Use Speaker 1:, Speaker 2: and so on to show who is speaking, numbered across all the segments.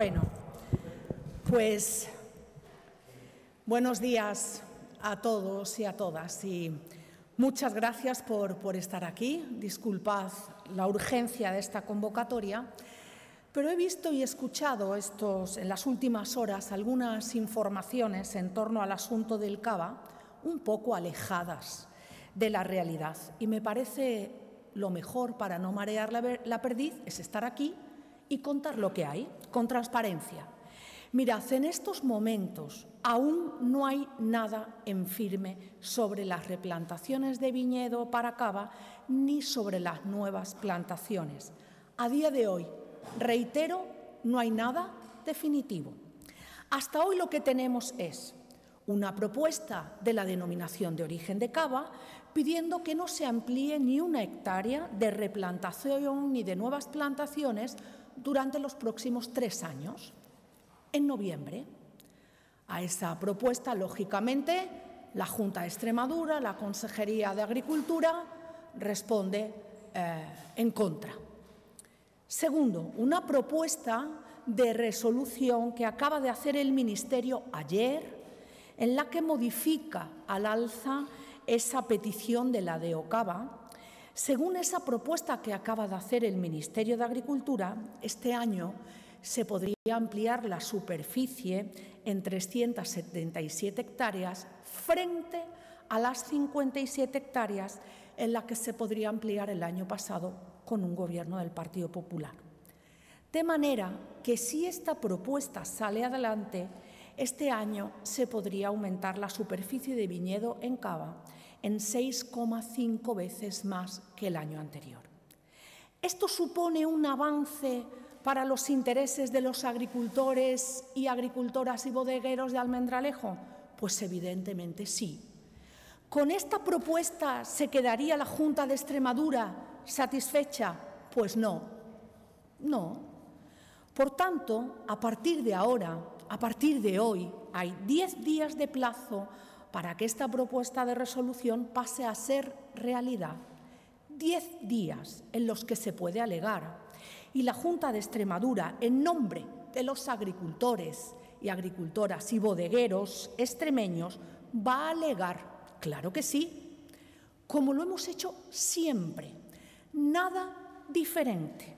Speaker 1: Bueno, pues buenos días a todos y a todas y muchas gracias por estar aquí. Disculpad la urgencia de esta convocatoria, pero he visto y escuchado en las últimas horas algunas informaciones en torno al asunto del Cava un poco alejadas de la realidad y me parece lo mejor para no marear la perdiz es estar aquí y contar lo que hay, con transparencia. Mirad, en estos momentos aún no hay nada en firme sobre las replantaciones de viñedo para cava ni sobre las nuevas plantaciones. A día de hoy, reitero, no hay nada definitivo. Hasta hoy lo que tenemos es una propuesta de la denominación de origen de cava pidiendo que no se amplíe ni una hectárea de replantación ni de nuevas plantaciones durante los próximos 3 años. En noviembre, a esa propuesta, lógicamente, la Junta de Extremadura, la Consejería de Agricultura, responde en contra. Segundo, una propuesta de resolución que acaba de hacer el Ministerio ayer, en la que modifica al alza esa petición de la DEOCAVA. Según esa propuesta que acaba de hacer el Ministerio de Agricultura, este año se podría ampliar la superficie en 377 hectáreas frente a las 57 hectáreas en las que se podría ampliar el año pasado con un gobierno del Partido Popular. De manera que si esta propuesta sale adelante, este año se podría aumentar la superficie de viñedo en cava en 6,5 veces más que el año anterior. ¿Esto supone un avance para los intereses de los agricultores y agricultoras y bodegueros de Almendralejo? Pues evidentemente sí. ¿Con esta propuesta se quedaría la Junta de Extremadura satisfecha? Pues no, no. Por tanto, a partir de ahora, a partir de hoy, hay 10 días de plazo para que esta propuesta de resolución pase a ser realidad. 10 días en los que se puede alegar. Y la Junta de Extremadura, en nombre de los agricultores y agricultoras y bodegueros extremeños, va a alegar, claro que sí, como lo hemos hecho siempre, nada diferente.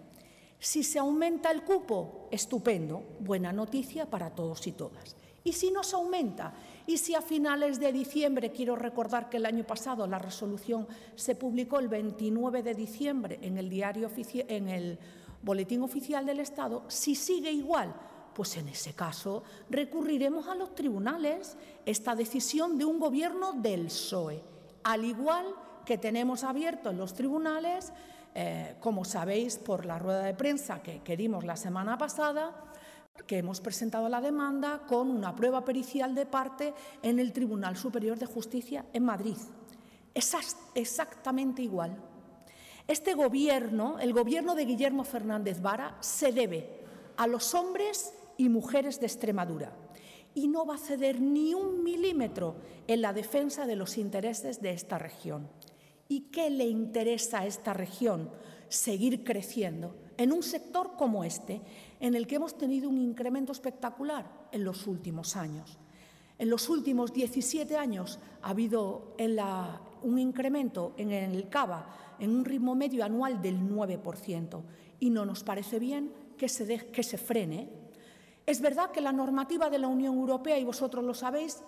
Speaker 1: Si se aumenta el cupo, estupendo, buena noticia para todos y todas. Y si no se aumenta, y si a finales de diciembre, quiero recordar que el año pasado la resolución se publicó el 29 de diciembre en el Boletín Oficial del Estado, si sigue igual, pues en ese caso recurriremos a los tribunales esta decisión de un gobierno del PSOE, al igual que tenemos abierto en los tribunales, como sabéis por la rueda de prensa que dimos la semana pasada, que hemos presentado la demanda con una prueba pericial de parte en el Tribunal Superior de Justicia en Madrid. Es exactamente igual. Este gobierno, el gobierno de Guillermo Fernández Vara, se debe a los hombres y mujeres de Extremadura y no va a ceder ni un milímetro en la defensa de los intereses de esta región. ¿Y qué le interesa a esta región? Seguir creciendo en un sector como este, en el que hemos tenido un incremento espectacular en los últimos años. En los últimos 17 años ha habido un incremento en el cava en un ritmo medio anual del 9% y no nos parece bien que se frene. Es verdad que la normativa de la Unión Europea, y vosotros lo sabéis,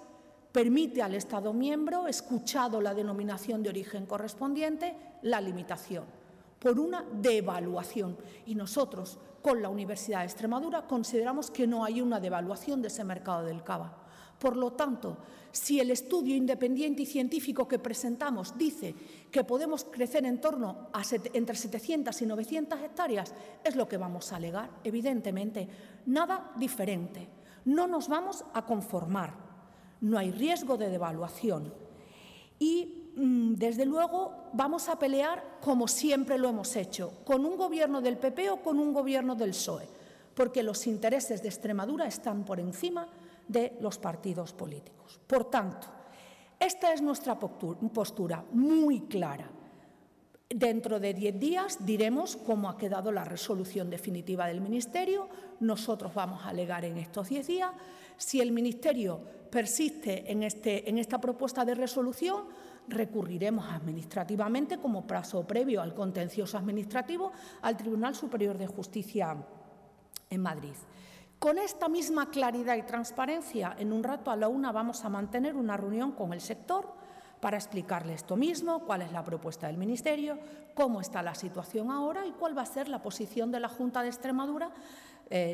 Speaker 1: permite al Estado miembro, escuchado la denominación de origen correspondiente, la limitación por una devaluación. Y nosotros, con la Universidad de Extremadura, consideramos que no hay una devaluación de ese mercado del cava. Por lo tanto, si el estudio independiente y científico que presentamos dice que podemos crecer en torno a entre 700 y 900 hectáreas, es lo que vamos a alegar, evidentemente. Nada diferente. No nos vamos a conformar. No hay riesgo de devaluación y, desde luego, vamos a pelear como siempre lo hemos hecho, con un gobierno del PP o con un gobierno del PSOE, porque los intereses de Extremadura están por encima de los partidos políticos. Por tanto, esta es nuestra postura muy clara. Dentro de 10 días diremos cómo ha quedado la resolución definitiva del Ministerio. Nosotros vamos a alegar en estos 10 días. Si el Ministerio persiste en esta propuesta de resolución, recurriremos administrativamente, como plazo previo al contencioso administrativo, al Tribunal Superior de Justicia en Madrid. Con esta misma claridad y transparencia, en un rato a la 1 vamos a mantener una reunión con el sector para explicarle esto mismo, cuál es la propuesta del Ministerio, cómo está la situación ahora y cuál va a ser la posición de la Junta de Extremadura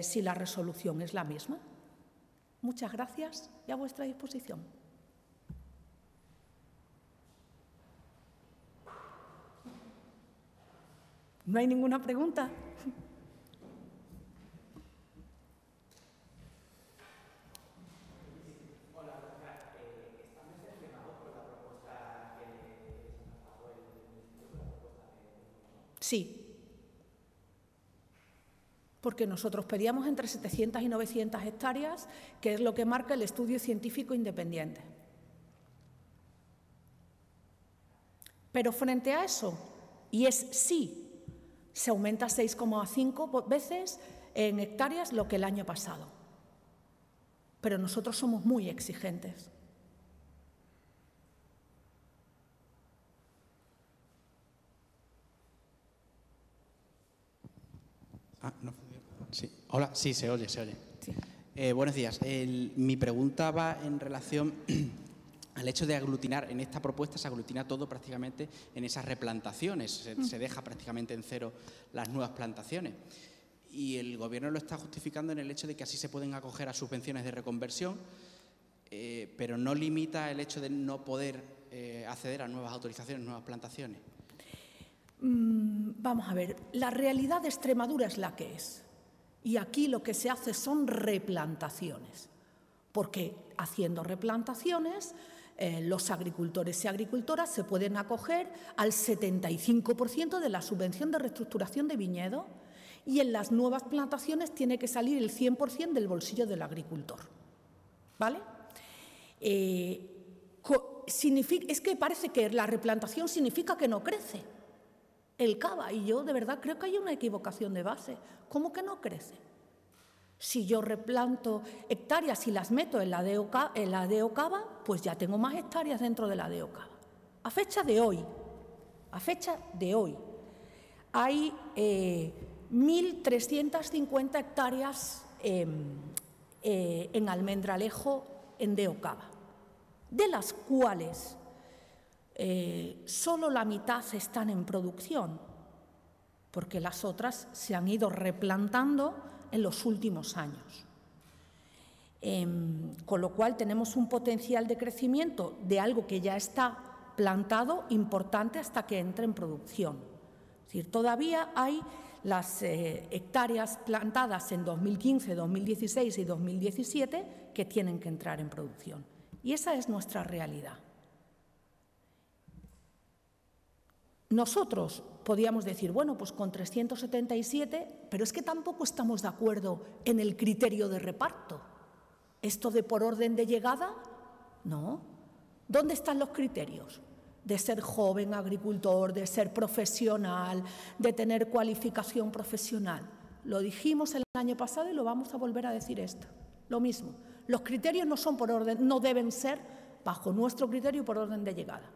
Speaker 1: si la resolución es la misma. Muchas gracias y a vuestra disposición. ¿No hay ninguna pregunta? Sí, porque nosotros pedíamos entre 700 y 900 hectáreas, que es lo que marca el estudio científico independiente. Pero frente a eso, y es sí, se aumenta 6,5 veces en hectáreas lo que el año pasado. Pero nosotros somos muy exigentes.
Speaker 2: No. Sí. Hola, sí, se oye. Sí. Buenos días. Mi pregunta va en relación al hecho de aglutinar. En esta propuesta se aglutina todo prácticamente en esas replantaciones. Se deja prácticamente en cero las nuevas plantaciones. Y el Gobierno lo está justificando en el hecho de que así se pueden acoger a subvenciones de reconversión, pero no limita el hecho de no poder acceder a nuevas autorizaciones, nuevas plantaciones.
Speaker 1: Vamos a ver, la realidad de Extremadura es la que es. Y aquí lo que se hace son replantaciones, porque haciendo replantaciones los agricultores y agricultoras se pueden acoger al 75% de la subvención de reestructuración de viñedo y en las nuevas plantaciones tiene que salir el 100% del bolsillo del agricultor. ¿Vale? Es que parece que la replantación significa que no crece el cava, y yo de verdad creo que hay una equivocación de base. ¿Cómo que no crece? Si yo replanto hectáreas y las meto en la DO Cava, pues ya tengo más hectáreas dentro de la DO Cava. A fecha de hoy, hay 1.350 hectáreas en Almendralejo en DO Cava, de las cuales solo la mitad están en producción, porque las otras se han ido replantando en los últimos años. Con lo cual tenemos un potencial de crecimiento de algo que ya está plantado importante hasta que entre en producción. Es decir, todavía hay las hectáreas plantadas en 2015, 2016 y 2017 que tienen que entrar en producción. Y esa es nuestra realidad. Nosotros podíamos decir, bueno, pues con 377, pero es que tampoco estamos de acuerdo en el criterio de reparto. ¿Esto de por orden de llegada? No. ¿Dónde están los criterios? De ser joven agricultor, de ser profesional, de tener cualificación profesional. Lo dijimos el año pasado y lo vamos a volver a decir esto. Lo mismo. Los criterios no son por orden, no deben ser, bajo nuestro criterio, por orden de llegada.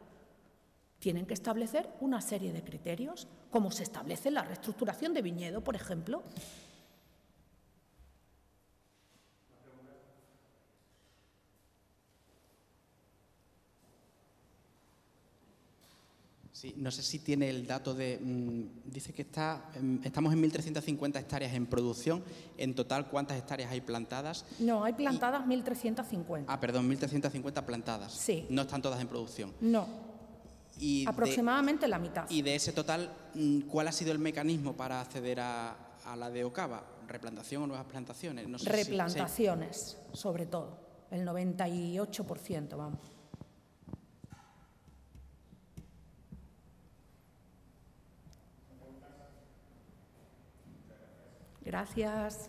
Speaker 1: Tienen que establecer una serie de criterios, como se establece en la reestructuración de viñedo, por ejemplo.
Speaker 2: Sí, no sé si tiene el dato de... dice que estamos en 1.350 hectáreas en producción. En total, ¿cuántas hectáreas hay plantadas?
Speaker 1: No, hay plantadas 1.350.
Speaker 2: Ah, perdón, 1.350 plantadas.
Speaker 1: Sí.
Speaker 2: No están todas en producción.
Speaker 1: No. Aproximadamente la mitad.
Speaker 2: Y de ese total, ¿cuál ha sido el mecanismo para acceder a la DO Cava? ¿Replantación o nuevas plantaciones? No sé
Speaker 1: replantaciones, sí. Sobre todo, el 98%, vamos. Gracias.